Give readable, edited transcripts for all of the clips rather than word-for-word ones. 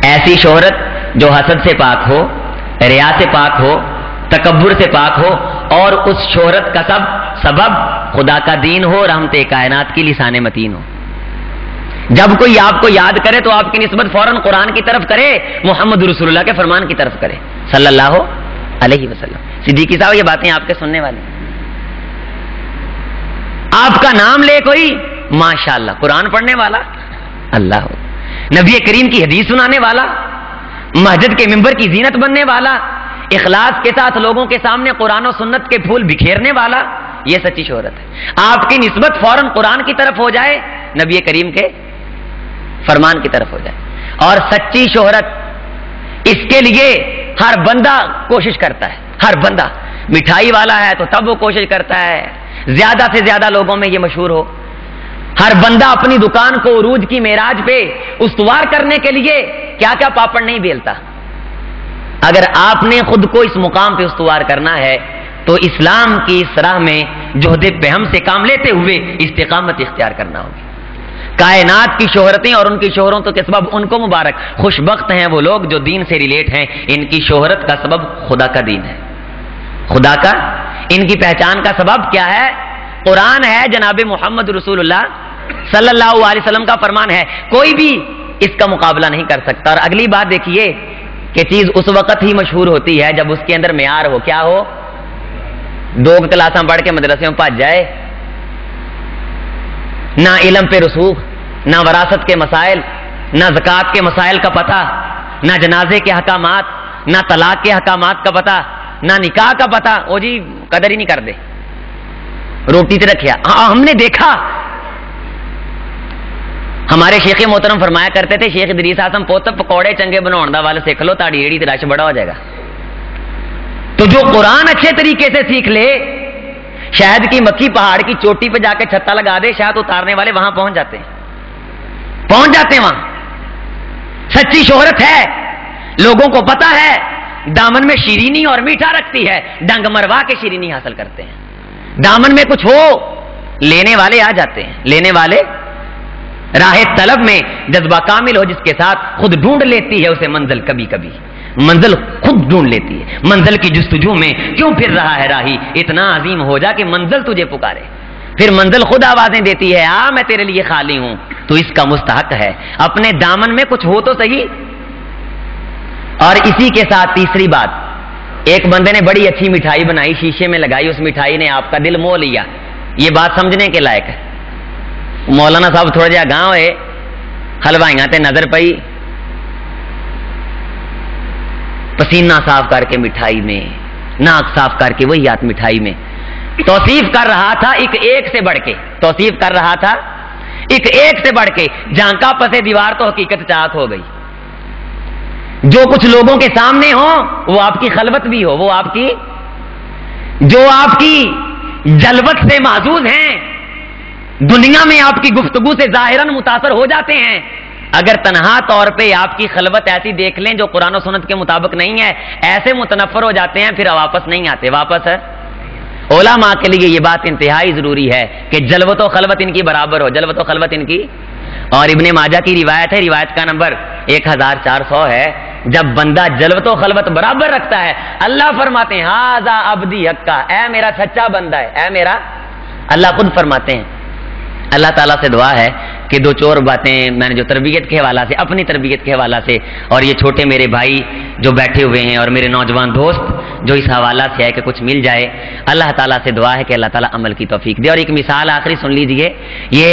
ایسی شہرت جو حسد سے پاک ہو، ریا سے پاک ہو، تکبر سے پاک ہو، اور اس شہرت کا سبب خدا کا دین ہو، رحمت کائنات کی لسان متین ہو۔ جب کوئی آپ کو یاد کرے تو آپ کی نسبت فوراً قرآن کی طرف کرے، محمد رسول اللہ کے فرمان کی طرف کرے صلی اللہ علیہ وسلم۔ صدیقی صاحب یہ باتیں آپ کے سننے والی، آپ کا نام لے کوئی ماشاءاللہ قرآن پڑھنے والا، اللہ نبی کریم کی حدیث سنانے والا، مسجد کے ممبر کی زینت بننے والا، اخلاص کے ساتھ لوگوں کے سامنے قرآن و سنت کے پھول بکھیرنے والا، یہ سچی شہرت ہے۔ آپ کی نسبت فوراً قرآن کی طرف ہو جائے، نبی کریم کے فرمان کی طرف ہو جائے۔ اور سچی شہرت اس کے لیے ہر بندہ کوشش کرتا ہے، ہر بندہ مٹھائی والا ہے تو تب وہ کوشش کرتا ہے زیادہ سے زیادہ لوگوں میں یہ مشہور ہو۔ ہر بندہ اپنی دکان کو عروج کی معراج پہ استوار کرنے کے لیے کیا کیا پاپڑ نہیں بیلتا۔ اگر آپ نے خود کو اس مقام پہ استوار کرنا ہے تو اسلام کی اس راہ میں جہد پہم سے کام لیتے ہوئے استقامت اختیار کرنا ہوگی۔ کائنات کی شہرتیں اور ان کی شہرتوں کے سبب ان کو مبارک، خوش بخت ہیں وہ لوگ جو دین سے ریلیٹ ہیں، ان کی شہرت کا سبب خدا کا دین ہے، خدا کا، ان کی پہچان کا سبب کیا ہے؟ قرآن ہے، جناب محمد رسول اللہ صلی اللہ علیہ وسلم کا فرمان ہے، کوئی بھی اس کا مقابلہ نہیں کر سکتا۔ اور اگلی بات دیکھیے کہ چیز اس وقت ہی مشہور ہوتی ہے جب اس کے اندر معیار ہو، کیا ہو؟ 2 کلاساں پڑھ کے مدرسے میں پھج جائے، نہ علم پہ رسوخ، نہ وراثت کے مسائل، نہ زکوٰۃ کے مسائل کا پتہ، نہ جنازے کے احکامات، نہ طلاق کے احکامات کا پتہ، نہ نکاح کا پتہ، وہ جی قدر ہی نہیں کر دے، روٹی تے رکھیا۔ ہاں ہم نے دیکھا، ہمارے شیخ محترم فرمایا کرتے تھے، شیخ ادریس اعظم پوت پکوڑے چنگے بناؤن دا وال سیکھ لو، تاڑی ایڑی تے رش بڑا ہو جائے گا۔ تو جو قرآن اچھے طریقے سے سیکھ لے، شہد کی مکھی پہاڑ کی چوٹی پہ جا کے چھتا لگا دے، شہد اتارنے والے وہاں پہنچ جاتے ہیں وہاں۔ سچی شہرت ہے، لوگوں کو پتا ہے دامن میں شیرینی اور میٹھا رکھتی ہے، ڈنگ مروا کے شیرینی حاصل کرتے ہیں۔ دامن میں کچھ ہو، لینے والے آ جاتے ہیں، لینے والے راہ طلب میں جذبہ کامل ہو، جس کے ساتھ خود ڈھونڈ لیتی ہے اسے منزل، کبھی کبھی منزل خود ڈھونڈ لیتی ہے۔ منزل کی جستجو میں کیوں پھر رہا ہے راہی، اتنا عظیم ہو جا کہ منزل تجھے پکارے، پھر منزل خود آوازیں دیتی ہے، آ میں تیرے لیے خالی ہوں، تو اس کا مستحق ہے اپنے دامن میں کچھ ہو تو صحیح۔ اور اسی کے ساتھ تیسری بات، ایک بندے نے بڑی اچھی مٹھائی بنائی، شیشے میں لگائی، اس مٹھائی نے آپ کا دل موہ لیا، یہ بات سمجھنے کے لائق ہے۔ مولانا صاحب تھوڑا جہا گاؤں ہوئے، حلوائیاں تے نظر پئی، پسینہ صاف کر کے مٹھائی میں، ناک صاف کر کے وہی ہاتھ مٹھائی میں توصیف کر رہا تھا، ایک سے بڑھ کے توصیف کر رہا تھا، ایک سے بڑھ کے جھانکا پسے دیوار تو حقیقت چاک ہو گئی۔ جو کچھ لوگوں کے سامنے ہو وہ آپ کی خلوت بھی ہو، وہ آپ کی، جو آپ کی جلوت سے معزوز ہیں، دنیا میں آپ کی گفتگو سے ظاہراً متاثر ہو جاتے ہیں، اگر تنہا طور پہ آپ کی خلوت ایسی دیکھ لیں جو قرآن و سنت کے مطابق نہیں ہے، ایسے متنفر ہو جاتے ہیں، پھر واپس نہیں آتے۔ واپس ہے علماء کے لیے یہ بات انتہائی ضروری ہے کہ جلوت و خلوت ان کی برابر ہو، جلوت و خلوت ان کی۔ اور ابن ماجہ کی روایت ہے، روایت کا نمبر 1400 ہے، جب بندہ جلوت و خلوت برابر رکھتا ہے، اللہ فرماتے ہیں ھذا عبدی حقا، اے میرا سچا بندہ ہے، اے میرا، اللہ خود فرماتے ہیں۔ اللہ تعالیٰ سے دعا ہے کہ 2 چور باتیں میں نے جو تربیت کے حوالہ سے، اپنی تربیت کے حوالہ سے، اور یہ چھوٹے میرے بھائی جو بیٹھے ہوئے ہیں اور میرے نوجوان دوست جو اس حوالہ سے ہے کہ کچھ مل جائے، اللہ تعالیٰ سے دعا ہے کہ اللہ تعالیٰ عمل کی توفیق دے۔ اور ایک مثال آخری سن لیجئے، یہ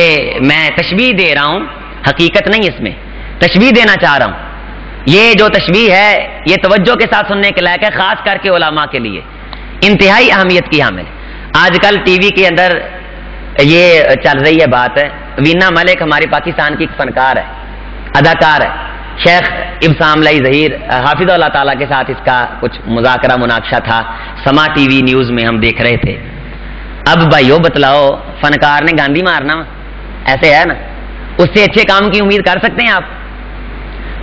میں تشبیہ دے رہا ہوں، حقیقت نہیں، اس میں تشبیہ دینا چاہ رہا ہوں۔ یہ جو تشبیہ ہے یہ توجہ کے ساتھ سننے کے لائق ہے، خاص کر کے علماء کے لیے انتہائی اہمیت کی حامل۔ آج کل ٹی وی کے اندر یہ چل رہی ہے بات ہے، وینا ملک ہماری پاکستان کی ایک فنکار ہے، اداکار ہے، شیخ ابسام لائی ظہیر حافظ اللہ تعالیٰ کے ساتھ اس کا کچھ مذاکرہ مناقشہ تھا، سما ٹی وی نیوز میں ہم دیکھ رہے تھے۔ اب بھائیو بتلاؤ، فنکار نے گاندھی مارنا ایسے ہے نا، اس سے اچھے کام کی امید کر سکتے ہیں آپ؟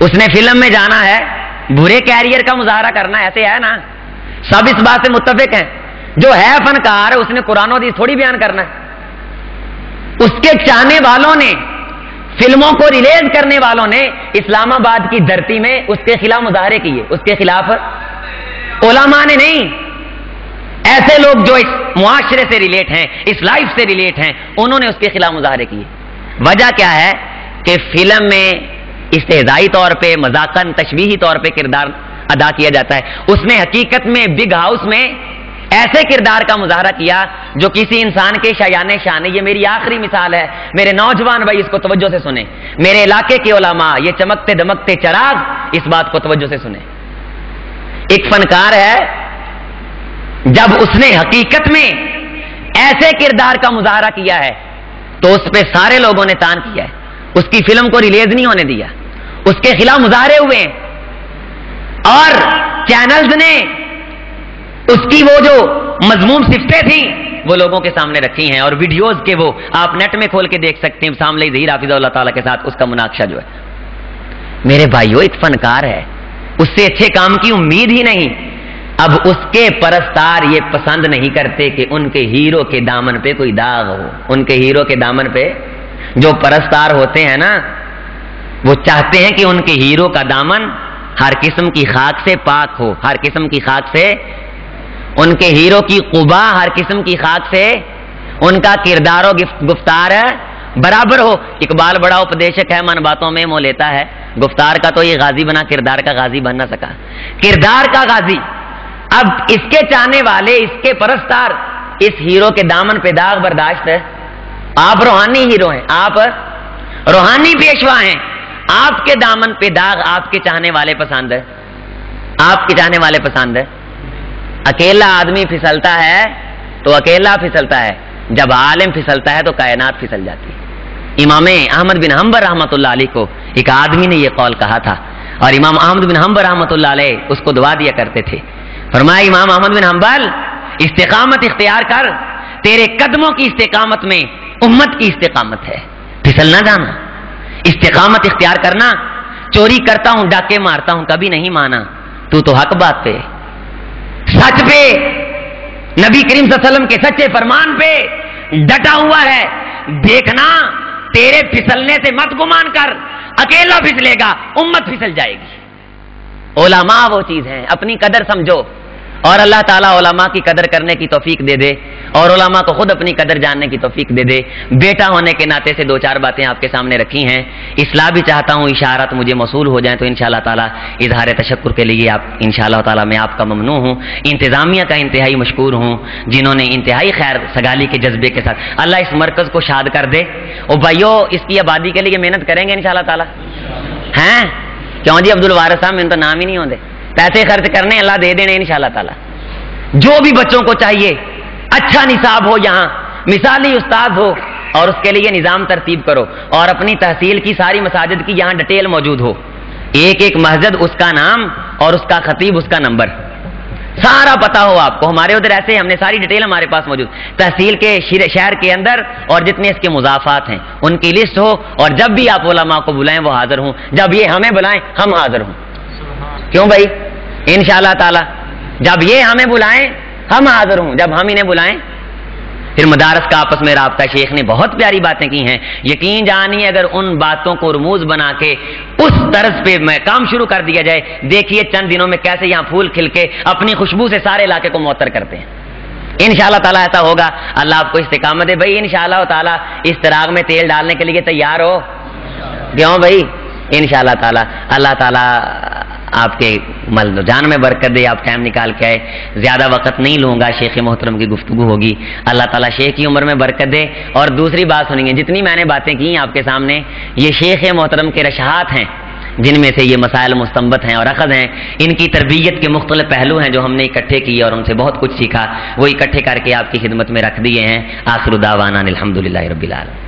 اس نے فلم میں جانا ہے، برے کیریئر کا مظاہرہ کرنا، ایسے ہے نا، سب اس بات سے متفق ہیں، جو ہے فنکار اس نے قرآن و حدیث تھوڑی بیان کرنا ہے۔ اس کے چاہنے والوں نے فلموں کو ریلیز کرنے والوں نے اسلام آباد کی دھرتی میں اس کے خلاف مظاہرے کیے، اس کے خلاف علماء نے نہیں، ایسے لوگ جو اس معاشرے سے ریلیٹ ہیں، اس لائف سے ریلیٹ ہیں، انہوں نے اس کے خلاف مظاہرے کیے۔ وجہ کیا ہے کہ فلم میں استہزائی طور پہ، مذاقاً تشبیہی طور پہ کردار ادا کیا جاتا ہے، اس نے حقیقت میں بگ ہاؤس میں ایسے کردار کا مظاہرہ کیا جو کسی انسان کے شایان شان ہے۔ یہ میری آخری مثال ہے، میرے نوجوان بھائی اس کو توجہ سے سنیں، میرے علاقے کے علماء یہ چمکتے دمکتے چراغ اس بات کو توجہ سے سنیں۔ ایک فنکار ہے، جب اس نے حقیقت میں ایسے کردار کا مظاہرہ کیا ہے تو اس پہ سارے لوگوں نے تان کیا ہے، اس کی فلم کو ریلیز نہیں ہونے دیا، اس کے خلاف مظاہرے ہوئے ہیں، اور چینلز نے اس کی وہ جو مذموم صفتیں تھیں وہ لوگوں کے سامنے رکھی ہیں، اور ویڈیوز کے وہ آپ نیٹ میں کھول کے دیکھ سکتے ہیں، سامنے ظہیر حافظ اللہ تعالیٰ کے ساتھ اس کا مناقشہ جو ہے۔ میرے بھائیو، ایک فنکار ہے، اس سے اچھے کام کی امید ہی نہیں۔ اب اس کے پرستار یہ پسند نہیں کرتے کہ ان کے ہیرو کے دامن پہ کوئی داغ ہو، ان کے ہیرو کے دامن پہ جو پرستار ہوتے ہیں نا، وہ چاہتے ہیں کہ ان کے ہیرو کا دامن ہر قسم کی خاک سے پاک ہو، ہر قسم کی خاک سے، ان کے ہیرو کی قبا ہر قسم کی خاک سے، ان کا کردار و گفتار برابر ہو۔ اقبال بڑا اپدیشک ہے، من باتوں میں مو لیتا ہے، گفتار کا تو یہ غازی بنا، کردار کا غازی بن نہ سکا، کردار کا غازی۔ اب اس کے چاہنے والے، اس کے پرستار اس ہیرو کے دامن پہ داغ برداشت ہے۔ آپ روحانی ہیرو ہیں، آپ روحانی پیشوا ہیں، آپ کے دامن پہ داغ آپ کے چاہنے والے پسند ہے، آپ کے چاہنے والے پسند ہے۔ اکیلا آدمی پھسلتا ہے تو اکیلا پھسلتا ہے، جب عالم پھسلتا ہے تو کائنات پھسل جاتی ہے۔ امام احمد بن حنبل رحمۃ اللہ علیہ کو ایک آدمی نے یہ قول کہا تھا، اور امام احمد بن حنبل رحمۃ اللہ علیہ اس کو دعا دیا کرتے تھے۔ فرمایا، امام احمد بن حنبل، استقامت اختیار کر، تیرے قدموں کی استقامت میں امت کی استقامت ہے، پھسل نہ جانا، استقامت اختیار کرنا۔ چوری کرتا ہوں، ڈاکے مارتا ہوں، کبھی نہیں مانا، تو حق بات پہ، سچ پہ، نبی کریم صلی اللہ علیہ وسلم کے سچے فرمان پہ ڈٹا ہوا ہے۔ دیکھنا، تیرے پھسلنے سے مت گمان کر، اکیلا پھسلے گا، امت پھسل جائے گی۔ علماء وہ چیز ہے، اپنی قدر سمجھو، اور اللہ تعالیٰ علماء کی قدر کرنے کی توفیق دے دے، اور علماء کو خود اپنی قدر جاننے کی توفیق دے دے۔ بیٹا ہونے کے ناطے سے دو چار باتیں آپ کے سامنے رکھی ہیں، اصلاح بھی چاہتا ہوں، اشارات مجھے موصول ہو جائیں تو انشاءاللہ تعالیٰ اظہار تشکر کے لیے آپ انشاءاللہ تعالیٰ میں آپ کا ممنون ہوں، انتظامیہ کا انتہائی مشکور ہوں، جنہوں نے انتہائی خیر سگالی کے جذبے کے ساتھ، اللہ اس مرکز کو شاد کر دے۔ اور بھائیو، اس کی آبادی کے لیے محنت کریں گے انشاءاللہ تعالیٰ، ہیں کیوں جی؟ عبدالوارث صاحب، میں تو نام ہی نہیں ہوتے، پیسے خرچ کرنے اللہ دے دینے انشاءاللہ تعالیٰ۔ جو بھی بچوں کو چاہیے اچھا نصاب ہو، یہاں مثالی استاد ہو، اور اس کے لیے نظام ترتیب کرو، اور اپنی تحصیل کی ساری مساجد کی یہاں ڈیٹیل موجود ہو، ایک ایک مسجد، اس کا نام اور اس کا خطیب، اس کا نمبر سارا پتا ہو آپ کو۔ ہمارے ادھر ایسے ہم نے ساری ڈیٹیل ہمارے پاس موجود، تحصیل کے شہر کے اندر، اور جتنے اس کے مضافات ہیں ان کی لسٹ ہو، اور جب بھی آپ علماء کو بلائیں وہ حاضر ہوں، جب یہ ہمیں بلائیں ہم حاضر ہوں۔ کیوں بھائی؟ انشاءاللہ تعالی جب یہ ہمیں بلائیں ہم حاضر ہوں، جب ہم انہیں بلائیں۔ پھر مدارس کا آپس میں رابطہ، شیخ نے بہت پیاری باتیں کی ہیں، یقین جانیے اگر ان باتوں کو رموز بنا کے اس طرز پہ میں کام شروع کر دیا جائے، دیکھیے چند دنوں میں کیسے یہاں پھول کھل کے اپنی خوشبو سے سارے علاقے کو معطر کرتے ہیں۔ انشاءاللہ تعالیٰ ایسا ہوگا، اللہ آپ کو استقامت دے۔ بھائی انشاءاللہ تعالیٰ اس چراغ میں تیل ڈالنے کے لیے تیار ہو؟ کیوں بھائی؟ انشاءاللہ تعالیٰ اللہ تعالیٰ آپ کے جان میں برکت دے، آپ ٹائم نکال کے آئے، زیادہ وقت نہیں لوں گا، شیخ محترم کی گفتگو ہوگی، اللہ تعالیٰ شیخ کی عمر میں برکت دے۔ اور دوسری بات سنیں گے، جتنی میں نے باتیں کی آپ کے سامنے، یہ شیخ محترم کے رشحات ہیں، جن میں سے یہ مسائل مستنبط ہیں اور اخذ ہیں، ان کی تربیت کے مختلف پہلو ہیں جو ہم نے اکٹھے کیے اور ان سے بہت کچھ سیکھا، وہ اکٹھے کر کے آپ کی خدمت میں رکھ دیے ہیں۔ آخر دعوانا الحمدللہ رب العالمین۔